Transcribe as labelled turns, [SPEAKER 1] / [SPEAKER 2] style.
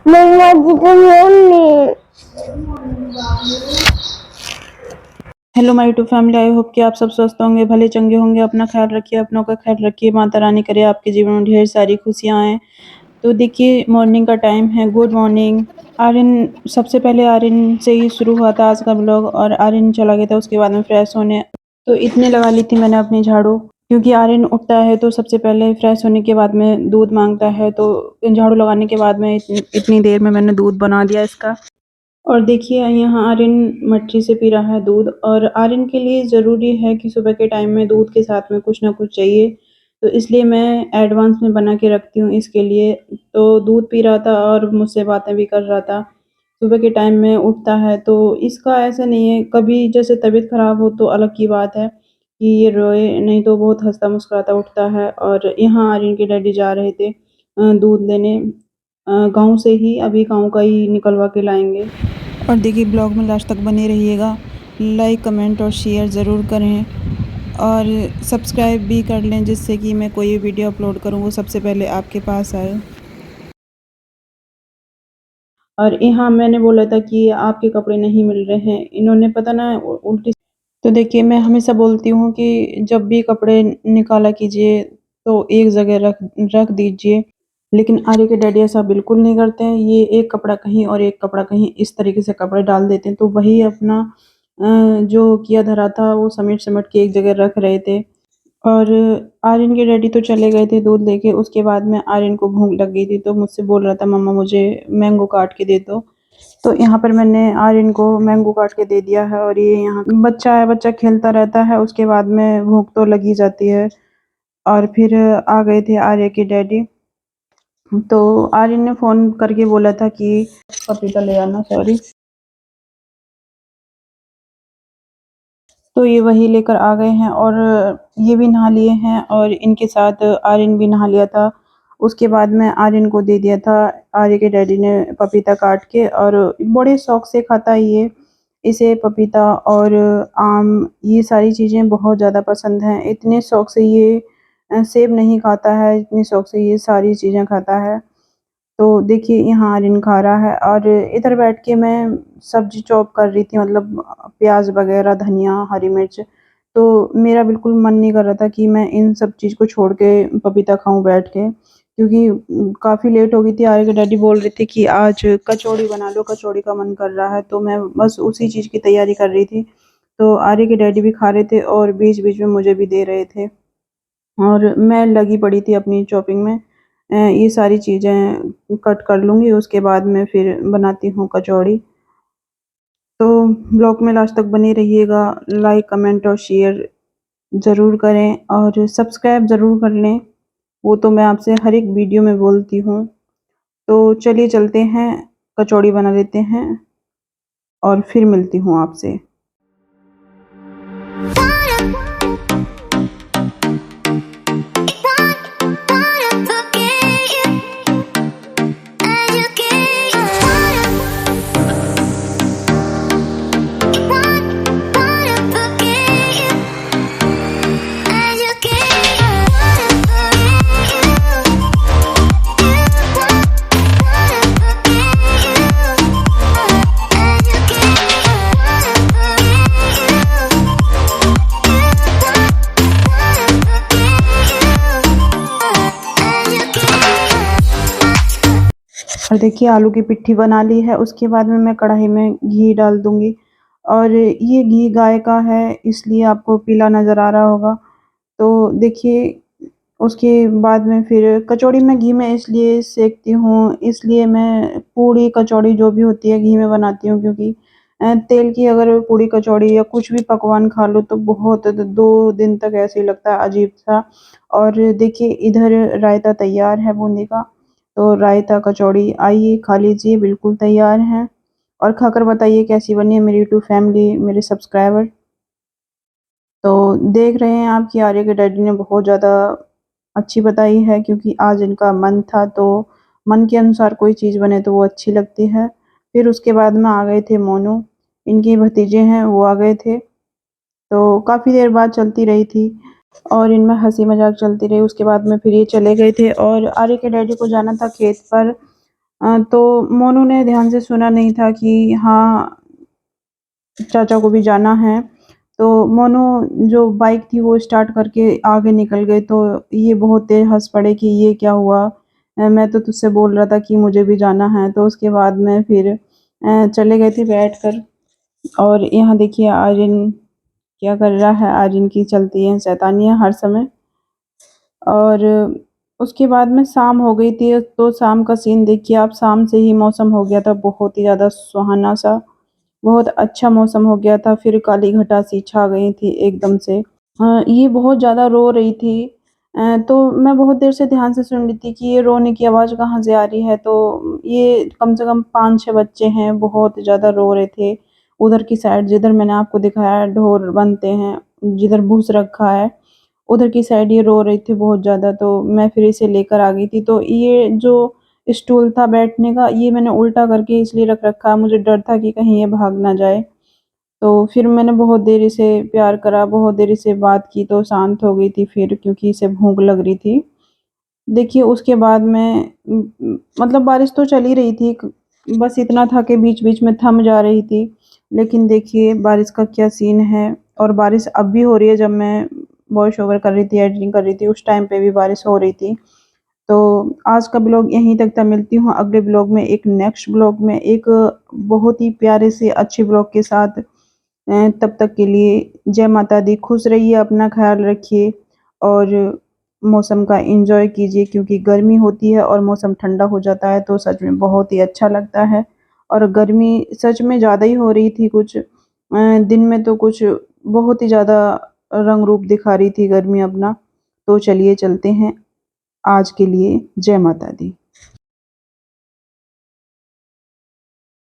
[SPEAKER 1] मम्मा जी तो मम्मी।
[SPEAKER 2] Hello my to family, I hope कि आप सब स्वस्थ होंगे, भले चंगे होंगे। अपना ख्याल रखिए, अपनों का ख्याल रखिए। माता रानी करे आपके जीवन में ढेर सारी खुशियां आए। तो देखिए, मॉर्निंग का टाइम है। Good morning Aryan. सबसे पहले आर्यन से ही शुरू हुआ था आज का ब्लॉग, और आर्यन चला गया था उसके बाद में फ्रेश होने। तो इतने लगा ली थी मैंने अपनी झाड़ू, क्योंकि आर्यन उठता है तो सबसे पहले फ्रेश होने के बाद में दूध मांगता है। तो झाड़ू लगाने के बाद में इतनी देर में मैंने दूध बना दिया इसका। और देखिए, यहाँ आर्यन मटकी से पी रहा है दूध, और आर्यन के लिए ज़रूरी है कि सुबह के टाइम में दूध के साथ में कुछ ना कुछ चाहिए। तो इसलिए मैं एडवांस में बना के रखती हूँ इसके लिए। तो दूध पी रहा था और मुझसे बातें भी कर रहा था। सुबह के टाइम में उठता है तो इसका ऐसा नहीं है, कभी जैसे तबीयत खराब हो तो अलग की बात है कि ये रोए, नहीं तो बहुत हंसता मुस्कुराता उठता है। और यहाँ आर्यन के डैडी जा रहे थे दूध लेने, गाँव से ही, अभी गाँव का ही निकलवा के लाएंगे। और देखिए, ब्लॉग में लास्ट तक बने रहिएगा। लाइक, कमेंट और शेयर ज़रूर करें, और सब्सक्राइब भी कर लें, जिससे कि मैं कोई वीडियो अपलोड करूं वो सबसे पहले आपके पास आए। और यहाँ मैंने बोला था कि आपके कपड़े नहीं मिल रहे हैं, इन्होंने पता ना उल्टी। तो देखिए, मैं हमेशा बोलती हूँ कि जब भी कपड़े निकाला कीजिए तो एक जगह रख रख दीजिए, लेकिन आर्य के डैडी ऐसा बिल्कुल नहीं करते हैं। ये एक कपड़ा कहीं और एक कपड़ा कहीं, इस तरीके से कपड़े डाल देते हैं। तो वही अपना जो किया धरा था वो समेट समेट के एक जगह रख रहे थे। और आर्यन के डैडी तो चले गए थे दूध लेके। उसके बाद में आर्यन को भूख लग गई थी, तो मुझसे बोल रहा था, मम्मा मुझे मैंगो काट के दे दो। तो यहाँ पर मैंने आर्यन को मैंगो काट के दे दिया है। और ये यहाँ बच्चा है, बच्चा खेलता रहता है, उसके बाद में भूख तो लगी जाती है। और फिर आ गए थे आर्य के डैडी। तो आर्यन ने फोन करके बोला था कि पपीता ले आना, सॉरी। तो ये वही लेकर आ गए हैं, और ये भी नहा लिए हैं, और इनके साथ आर्यन भी नहा लिया था। उसके बाद में आर्यन को दे दिया था आर्य के डैडी ने पपीता काट के। और बड़े शौक से खाता है ये, इसे पपीता और आम, ये सारी चीज़ें बहुत ज़्यादा पसंद हैं। इतने शौक से ये सेब नहीं खाता है, इतने शौक से ये सारी चीज़ें खाता है। तो देखिए, यहाँ आर्यन खा रहा है, और इधर बैठ के मैं सब्जी चॉप कर रही थी, मतलब प्याज वगैरह, धनिया, हरी मिर्च। तो मेरा बिल्कुल मन नहीं कर रहा था कि मैं इन सब चीज़ को छोड़ के पपीता खाऊं बैठ के, क्योंकि काफ़ी लेट हो गई थी। आर्य के डैडी बोल रहे थे कि आज कचौड़ी बना लो, कचौड़ी का मन कर रहा है। तो मैं बस उसी चीज़ की तैयारी कर रही थी। तो आर्य के डैडी भी खा रहे थे और बीच बीच में मुझे भी दे रहे थे, और मैं लगी पड़ी थी अपनी चॉपिंग में। ये सारी चीज़ें कट कर लूँगी, उसके बाद में फिर बनाती हूँ कचौड़ी। तो ब्लॉग में लास्ट तक बने रहिएगा। लाइक, कमेंट और शेयर ज़रूर करें, और सब्सक्राइब ज़रूर कर लें, वो तो मैं आपसे हर एक वीडियो में बोलती हूँ। तो चलिए चलते हैं, कचौड़ी बना लेते हैं, और फिर मिलती हूँ आपसे। और देखिए, आलू की पिट्ठी बना ली है। उसके बाद में मैं कढ़ाई में घी डाल दूँगी, और ये घी गाय का है, इसलिए आपको पीला नज़र आ रहा होगा। तो देखिए, उसके बाद में फिर कचौड़ी मैं घी में इसलिए सेकती हूँ, इसलिए मैं पूड़ी कचौड़ी जो भी होती है घी में बनाती हूँ, क्योंकि तेल की अगर पूड़ी कचौड़ी या कुछ भी पकवान खा लो तो बहुत 2 दिन तक ऐसे ही लगता है अजीब-सा। और देखिए, इधर रायता तैयार है बूंदी का। तो रायता कचौड़ी आइए खा लीजिए, बिल्कुल तैयार है। और खाकर बताइए कैसी बनी है मेरी यूट्यूब फैमिली, मेरे सब्सक्राइबर। तो देख रहे हैं आप कि आर्य के डैडी ने बहुत ज़्यादा अच्छी बताई है, क्योंकि आज इनका मन था, तो मन के अनुसार कोई चीज़ बने तो वो अच्छी लगती है। फिर उसके बाद में आ गए थे मोनू, इनके भतीजे हैं, वो आ गए थे। तो काफ़ी देर बाद चलती रही थी, और इनमें हँसी मज़ाक चलती रही। उसके बाद में फिर ये चले गए थे, और आर्य के डैडी को जाना था खेत पर। तो मोनू ने ध्यान से सुना नहीं था कि हाँ, चाचा को भी जाना है। तो मोनू जो बाइक थी वो स्टार्ट करके आगे निकल गए, तो ये बहुत तेज़ हँस पड़े कि ये क्या हुआ? मैं तो तुझसे बोल रहा था कि मुझे भी जाना है। तो उसके बाद में फिर चले गए थे बैठकर। और यहाँ देखिए आर्यन क्या कर रहा है, आर्यन की चलती हैं शैतानियाँ हर समय। और उसके बाद में शाम हो गई थी, तो शाम का सीन देखिए आप, शाम से ही मौसम हो गया था बहुत ही ज़्यादा सुहाना-सा, बहुत अच्छा मौसम हो गया था, फिर काली घटा सी छा गई थी एकदम से। ये बहुत ज़्यादा रो रही थी। तो मैं बहुत देर से ध्यान से सुन रही थी कि ये रोने की आवाज़ कहाँ से आ रही है, तो ये कम से कम 5-6 बच्चे हैं, बहुत ज़्यादा रो रहे थे। उधर की साइड जिधर मैंने आपको दिखाया ढोर बनते हैं, जिधर भूस रखा है, उधर की साइड ये रो रही थी बहुत ज़्यादा, तो मैं फिर इसे लेकर आ गई थी। तो ये जो स्टूल था बैठने का, ये मैंने उल्टा करके इसलिए रख रखा है, मुझे डर था कि कहीं ये भाग ना जाए। तो फिर मैंने बहुत देर इसे प्यार करा, बहुत देर इससे बात की, तो शांत हो गई थी फिर, क्योंकि इसे भूख लग रही थी। देखिए उसके बाद में मतलब बारिश तो चल ही रही थी, बस इतना था कि बीच-बीच में थम जा रही थी। लेकिन देखिए बारिश का क्या सीन है, और बारिश अब भी हो रही है, जब मैं वॉइस ओवर कर रही थी, एडिटिंग कर रही थी, उस टाइम पे भी बारिश हो रही थी। तो आज का ब्लॉग यहीं तक था, मिलती हूँ अगले ब्लॉग में, एक नेक्स्ट ब्लॉग में, एक बहुत ही प्यारे से अच्छे ब्लॉग के साथ। तब तक के लिए जय माता दी, खुश रहिए, अपना ख़्याल रखिए और मौसम का एन्जॉय कीजिए, क्योंकि गर्मी होती है और मौसम ठंडा हो जाता है तो सच में बहुत ही अच्छा लगता है। और गर्मी सच में ज़्यादा ही हो रही थी कुछ, दिन में तो कुछ बहुत ही ज़्यादा रंग रूप दिखा रही थी गर्मी अपना। तो चलिए चलते हैं, आज के लिए जय माता दी।